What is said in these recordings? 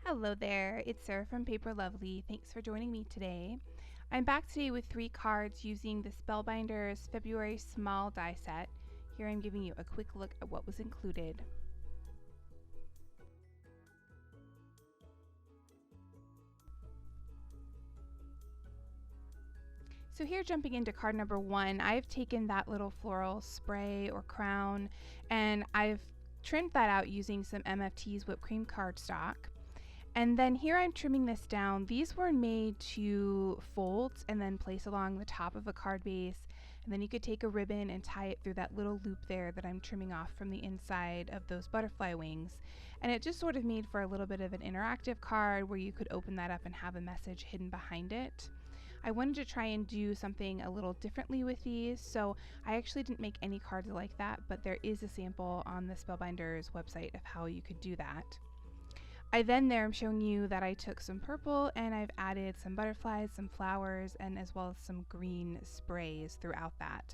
Hello there, it's Sarah from Paper Lovely. Thanks for joining me today. I'm back today with 3 cards using the Spellbinders February small die set. Here I'm giving you a quick look at what was included. So here, jumping into card number 1, I've taken that little floral spray or crown and I've trimmed that out using some MFT's whipped cream cardstock. And then here I'm trimming this down. These were made to fold and then place along the top of a card base. And then you could take a ribbon and tie it through that little loop there that I'm trimming off from the inside of those butterfly wings. And it just sort of made for a little bit of an interactive card where you could open that up and have a message hidden behind it. I wanted to try and do something a little differently with these, so I actually didn't make any cards like that, but there is a sample on the Spellbinders website of how you could do that. I then there am showing you that I took some purple and I've added some butterflies, some flowers, and as well as some green sprays throughout that.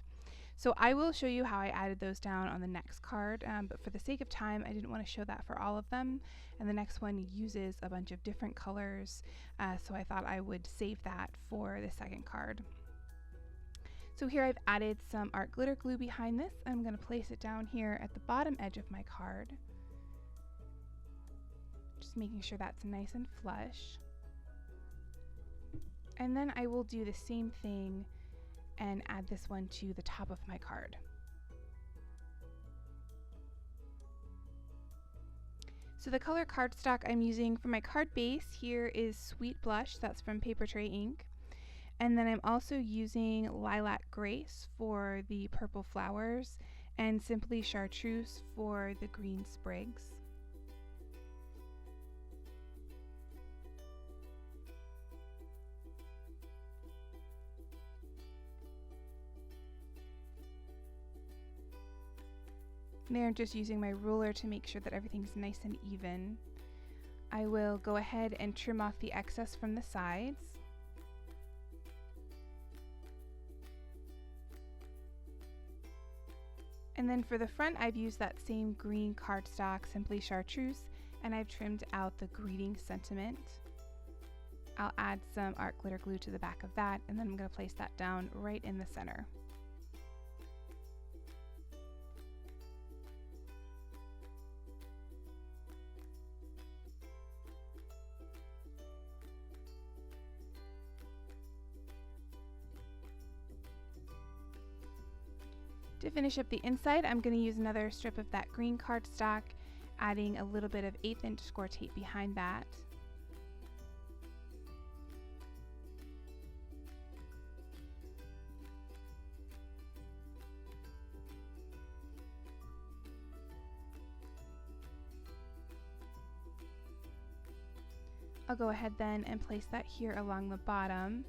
So I will show you how I added those down on the next card, but for the sake of time, I didn't want to show that for all of them. And the next one uses a bunch of different colors, so I thought I would save that for the second card. So here I've added some art glitter glue behind this. I'm going to place it down here at the bottom edge of my card. Just making sure that's nice and flush. And then I will do the same thing and add this one to the top of my card. So the color cardstock I'm using for my card base here is Sweet Blush, that's from Paper Tray Ink. And then I'm also using Lilac Grace for the purple flowers and Simply Chartreuse for the green sprigs. There, I'm just using my ruler to make sure that everything's nice and even. I will go ahead and trim off the excess from the sides. And then for the front, I've used that same green cardstock, Simply Chartreuse, and I've trimmed out the greeting sentiment. I'll add some art glitter glue to the back of that, and then I'm going to place that down right in the center. To finish up the inside, I'm going to use another strip of that green cardstock, adding a little bit of 1/8 inch Scor-Tape behind that. I'll go ahead then and place that here along the bottom.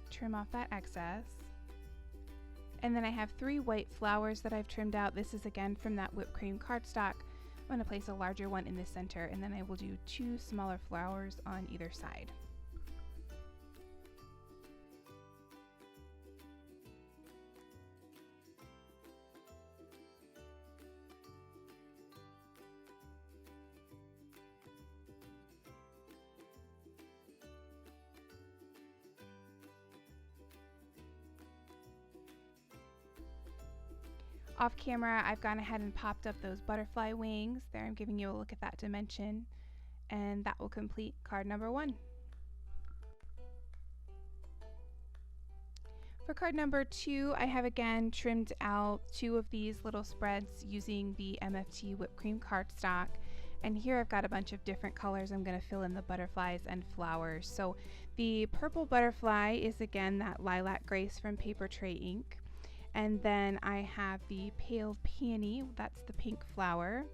Trim off that excess. And then I have 3 white flowers that I've trimmed out. This is again from that whipped cream cardstock. I'm going to place a larger one in the center, and then I will do 2 smaller flowers on either side. Off camera, I've gone ahead and popped up those butterfly wings. There, I'm giving you a look at that dimension, and that will complete card number 1. For card number 2, I have again trimmed out 2 of these little spreads using the MFT whipped cream cardstock. And here I've got a bunch of different colors. I'm going to fill in the butterflies and flowers. So the purple butterfly is again that Lilac Grace from Paper Tray Ink. And then I have the Pale Peony, that's the pink flower.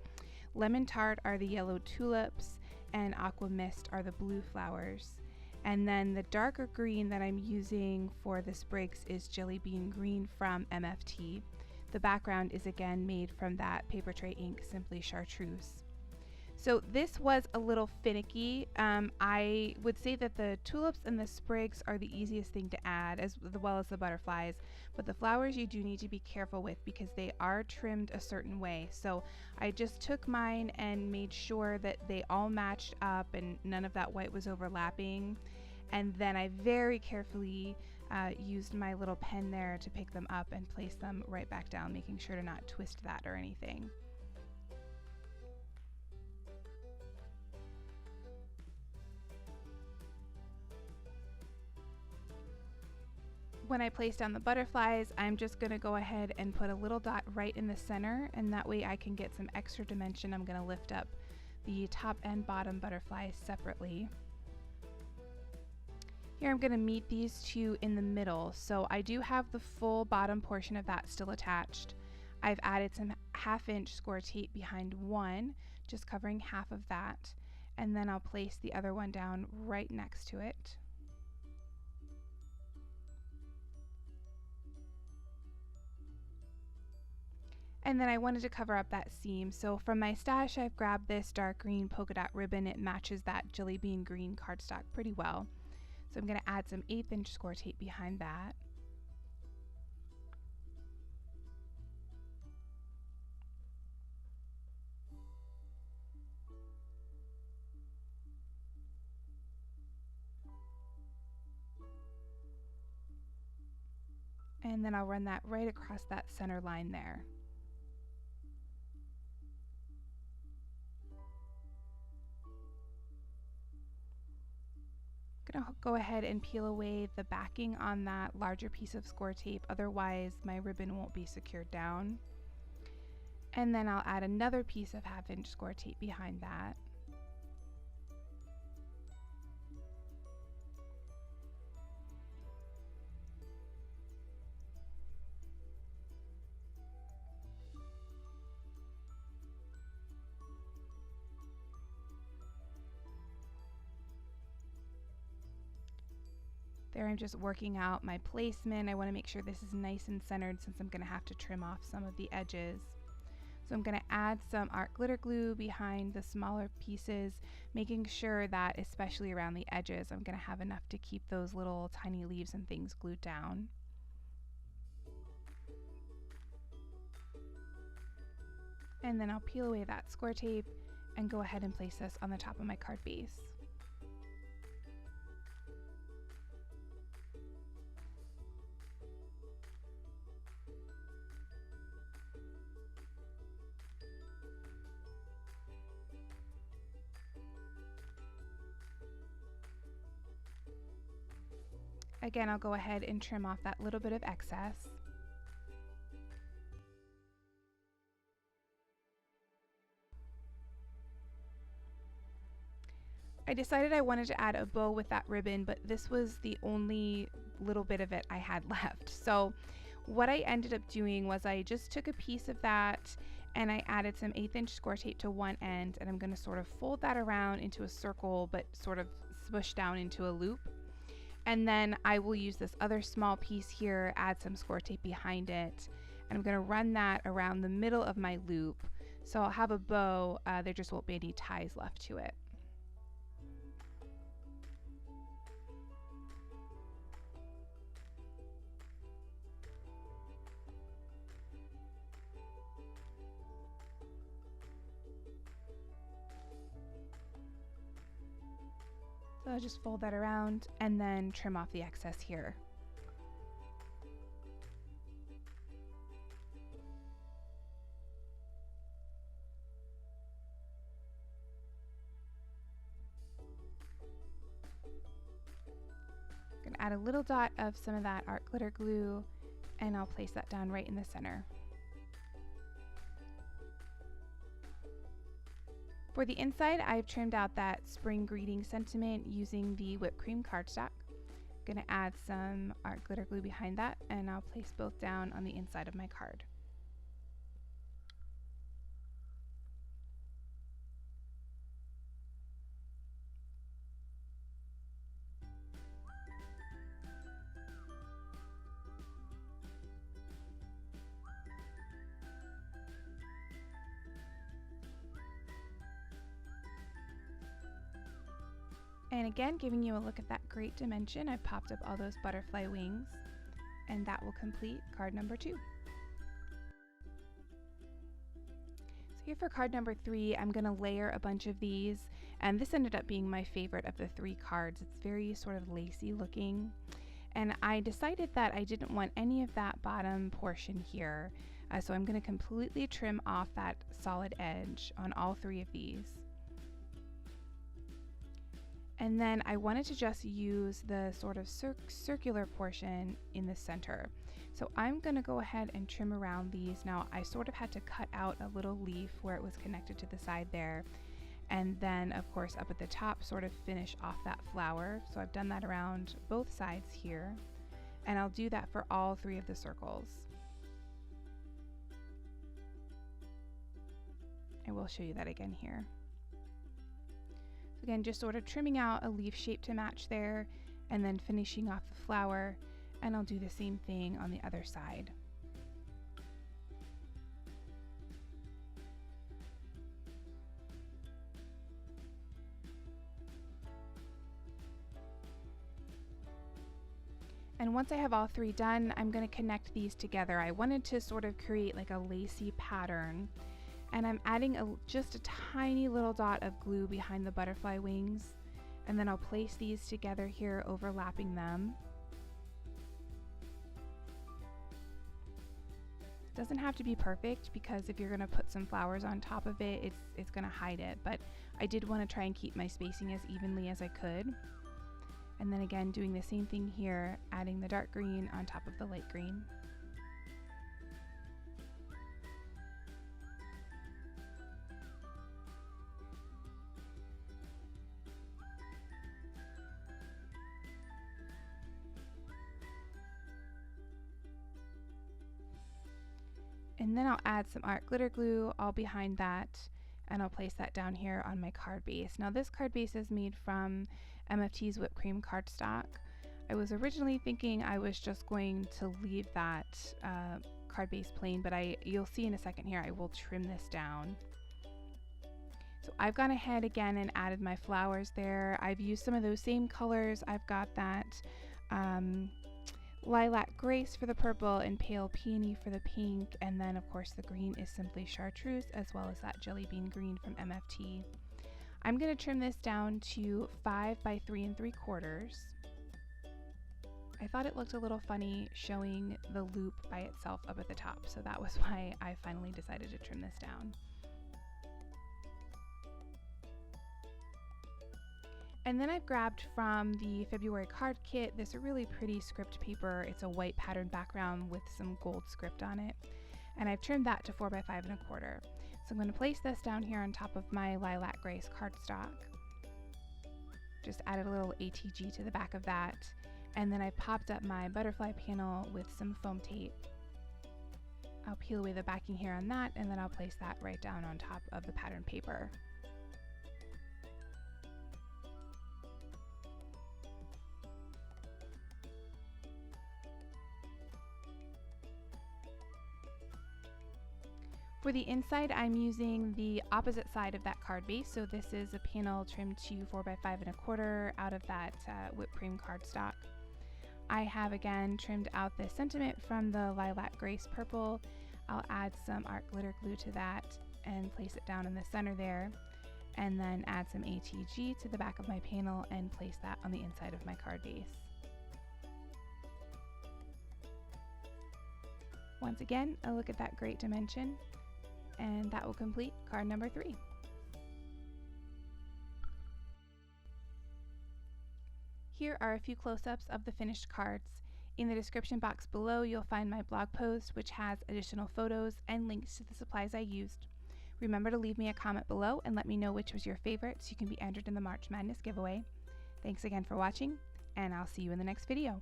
Lemon Tart are the yellow tulips, and Aqua Mist are the blue flowers. And then the darker green that I'm using for the sprigs is Jelly Bean Green from MFT. The background is again made from that Paper Tray Ink Simply Chartreuse. So this was a little finicky. I would say that the tulips and the sprigs are the easiest thing to add, as well as the butterflies, but the flowers you do need to be careful with because they are trimmed a certain way. So I just took mine and made sure that they all matched up and none of that white was overlapping, and then I very carefully used my little pen there to pick them up and place them right back down, making sure to not twist that or anything. When I place down the butterflies, I'm just going to go ahead and put a little dot right in the center, and that way I can get some extra dimension. I'm going to lift up the top and bottom butterflies separately. Here I'm going to meet these two in the middle, so I do have the full bottom portion of that still attached. I've added some 1/2 inch Scor-Tape behind one, just covering half of that, and then I'll place the other one down right next to it. And then I wanted to cover up that seam, so from my stash I've grabbed this dark green polka dot ribbon. It matches that jelly bean green cardstock pretty well. So I'm going to add some 1/8 inch Scor-Tape behind that. And then I'll run that right across that center line there. I'm going to go ahead and peel away the backing on that larger piece of Scor-Tape, otherwise my ribbon won't be secured down. And then I'll add another piece of 1/2 inch Scor-Tape behind that. There I'm just working out my placement. I want to make sure this is nice and centered since I'm going to have to trim off some of the edges. So I'm going to add some art glitter glue behind the smaller pieces, making sure that especially around the edges I'm going to have enough to keep those little tiny leaves and things glued down. And then I'll peel away that Scor-Tape and go ahead and place this on the top of my card base. Again, I'll go ahead and trim off that little bit of excess. I decided I wanted to add a bow with that ribbon, but this was the only little bit of it I had left. So what I ended up doing was I just took a piece of that and I added some 1/8 inch Scor-Tape to one end, and I'm going to sort of fold that around into a circle but sort of smush down into a loop. And then I will use this other small piece here, add some Scor-Tape behind it, and I'm going to run that around the middle of my loop. So I'll have a bow, there just won't be any ties left to it. So I'll just fold that around and then trim off the excess here. I'm going to add a little dot of some of that art glitter glue, and I'll place that down right in the center. For the inside, I've trimmed out that spring greeting sentiment using the whipped cream cardstock. I'm going to add some art glitter glue behind that, and I'll place both down on the inside of my card. And again, giving you a look at that great dimension, I've popped up all those butterfly wings, and that will complete card number 2. So here for card number 3, I'm going to layer a bunch of these, and this ended up being my favorite of the 3 cards. It's very sort of lacy looking, and I decided that I didn't want any of that bottom portion here, so I'm going to completely trim off that solid edge on all 3 of these. And then I wanted to just use the sort of circular portion in the center. So I'm going to go ahead and trim around these. Now I sort of had to cut out a little leaf where it was connected to the side there. And then of course up at the top sort of finish off that flower. So I've done that around both sides here. And I'll do that for all 3 of the circles. I will show you that again here. Again, just sort of trimming out a leaf shape to match there, and then finishing off the flower, and I'll do the same thing on the other side. And once I have all 3 done, I'm going to connect these together. I wanted to sort of create like a lacy pattern. And I'm adding just a tiny little dot of glue behind the butterfly wings, and then I'll place these together here, overlapping them. It doesn't have to be perfect, because if you're going to put some flowers on top of it, it's going to hide it, but I did want to try and keep my spacing as evenly as I could. And then again, doing the same thing here, adding the dark green on top of the light green. And then I'll add some art glitter glue all behind that, and I'll place that down here on my card base. Now this card base is made from MFT's whipped cream cardstock. I was originally thinking I was just going to leave that card base plain, but you'll see in a second here I will trim this down. So I've gone ahead again and added my flowers there. I've used some of those same colors. I've got that lilac grace for the purple and pale peony for the pink, and then of course the green is simply chartreuse, as well as that jelly bean green from MFT. I'm going to trim this down to 5 by 3 3/4. I thought it looked a little funny showing the loop by itself up at the top, so that was why I finally decided to trim this down. And then I've grabbed from the February card kit this really pretty script paper. It's a white patterned background with some gold script on it. And I've trimmed that to 4 by 5 1/4. So I'm going to place this down here on top of my lilac grace cardstock. Just added a little ATG to the back of that. And then I popped up my butterfly panel with some foam tape. I'll peel away the backing here on that, and then I'll place that right down on top of the pattern paper. For the inside, I'm using the opposite side of that card base. So this is a panel trimmed to 4 by 5 1/4 out of that whipped cream cardstock. I have again trimmed out the sentiment from the lilac grace purple. I'll add some art glitter glue to that and place it down in the center there, and then add some ATG to the back of my panel and place that on the inside of my card base. Once again, a look at that great dimension. And that will complete card number 3. Here are a few close-ups of the finished cards. In the description box below, you'll find my blog post, which has additional photos and links to the supplies I used. Remember to leave me a comment below and let me know which was your favorite so you can be entered in the March Madness giveaway. Thanks again for watching, and I'll see you in the next video.